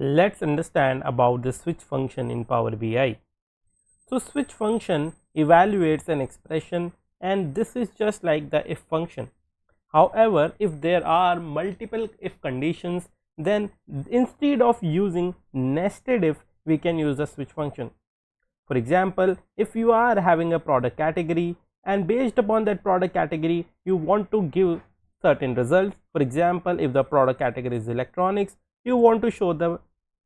Let's understand about the switch function in Power BI. So switch function evaluates an expression, and this is just like the if function. However, if there are multiple if conditions, then instead of using nested if, we can use the switch function. For example, if you are having a product category and based upon that product category you want to give certain results. For example, if the product category is electronics, you want to show the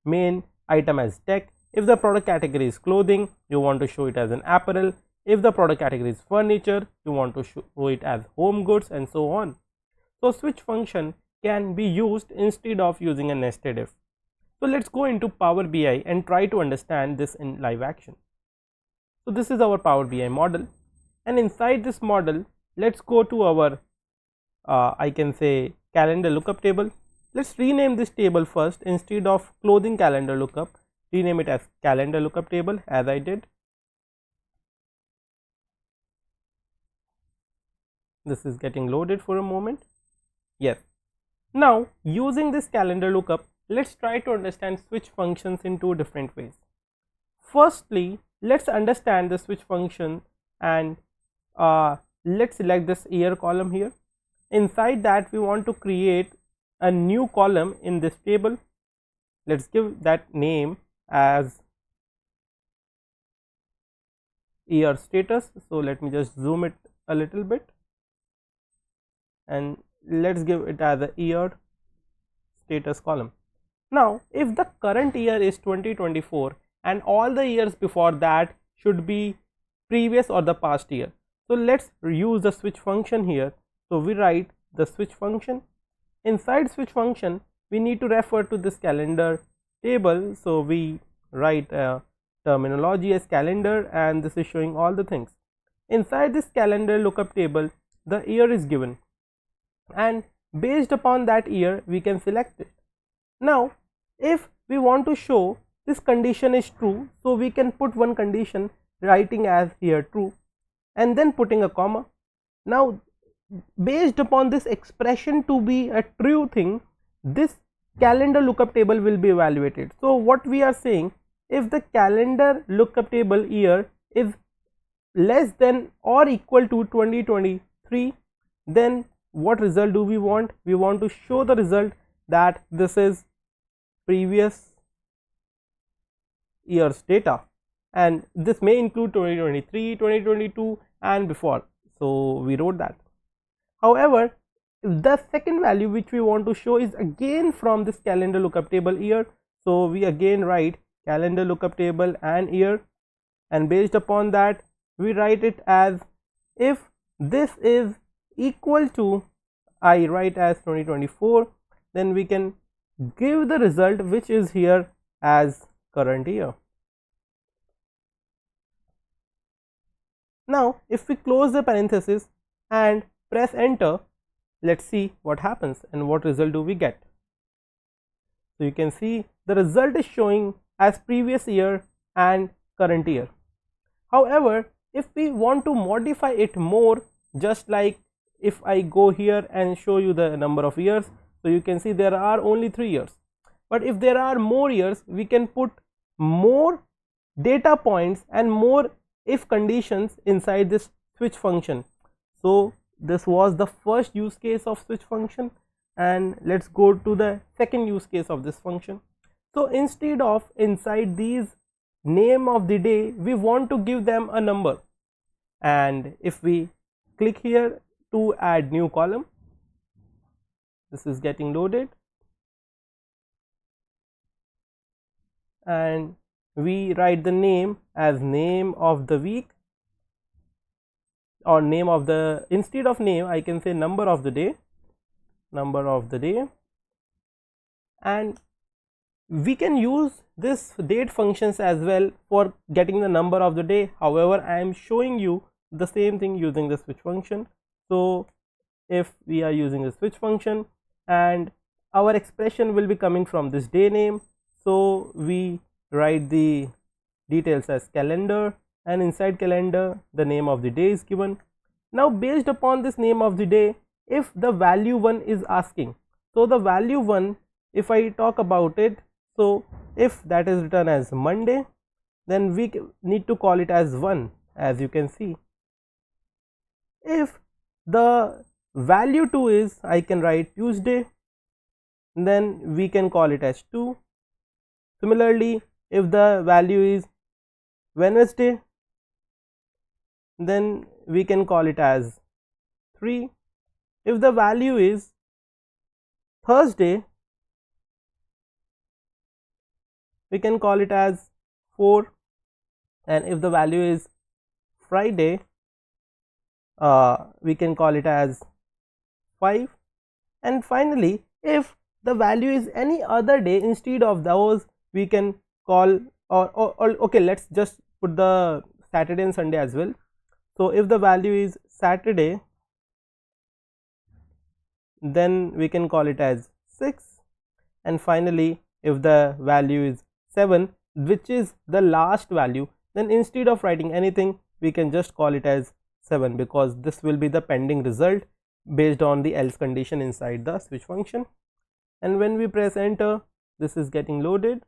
main item as tech. If the product category is clothing, you want to show it as an apparel. If the product category is furniture, you want to show it as home goods, and so on. So switch function can be used instead of using a nested if. So let's go into Power BI and try to understand this in live action. So this is our Power BI model, and inside this model let's go to our I can say calendar lookup table. Let's rename this table first. Instead of clothing calendar lookup, rename it as calendar lookup table, as I did. This is getting loaded for a moment. Yes. Now using this calendar lookup, let's try to understand switch functions in two different ways. Firstly, let's understand the switch function, and let's select this year column here. Inside that we want to create a new column in this table. Let's give that name as year status. So let me just zoom it a little bit, and let's give it as a year status column. Now if the current year is 2024 and all the years before that should be previous or the past year, so let's use the switch function here. So we write the switch function. Inside switch function we need to refer to this calendar table, so we write terminology as calendar, and this is showing all the things. Inside this calendar lookup table the year is given, and based upon that year we can select it. Now if we want to show this condition is true, so we can put one condition writing as here true and then putting a comma. Now based upon this expression to be a true thing, this calendar lookup table will be evaluated. So what we are saying, if the calendar lookup table year is less than or equal to 2023, then what result do we want? We want to show the result that this is previous year's data, and this may include 2023, 2022 and before. So we wrote that. However, the second value which we want to show is again from this calendar lookup table year, so we again write calendar lookup table and year, and based upon that we write it as if this is equal to, I write as 2024, then we can give the result which is here as current year. Now if we close the parenthesis and press enter, let's see what happens and what result do we get. So you can see the result is showing as previous year and current year. However, if we want to modify it more, just like if I go here and show you the number of years, so you can see there are only 3 years, but if there are more years we can put more data points and more if conditions inside this switch function. So this was the first use case of switch function, and let's go to the second use case of this function. So instead of inside these name of the day, we want to give them a number, and if we click here to add new column, this is getting loaded, and we write the name as name of the week, or name of the, instead of name I can say number of the day, and we can use this date functions as well for getting the number of the day. However, I am showing you the same thing using the switch function. So if we are using the switch function, and our expression will be coming from this day name, so we write the details as calendar, and inside calendar the name of the day is given. Now based upon this name of the day, if the value 1 is asking, so the value 1, if I talk about it, So if that is written as Monday, then we need to call it as 1, as you can see. If the value 2 is, I can write Tuesday, then we can call it as 2. Similarly, if the value is Wednesday, then we can call it as 3. If the value is Thursday, we can call it as 4, and if the value is Friday, we can call it as 5. And finally, if the value is any other day instead of those, we can call or okay, let's just put the Saturday and Sunday as well. So if the value is Saturday, then we can call it as 6. And finally, if the value is 7, which is the last value, then instead of writing anything, we can just call it as 7, because this will be the pending result based on the else condition inside the switch function. And when we press enter, this is getting loaded,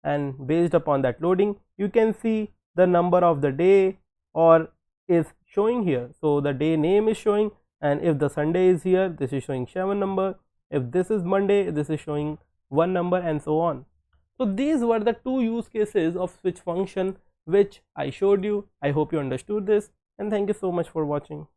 and based upon that loading, you can see the number of the day or is showing here. So the day name is showing, and if the Sunday is here, this is showing 7 number. If this is Monday, this is showing 1 number, and so on. So these were the 2 use cases of switch function which I showed you. I hope you understood this, and thank you so much for watching.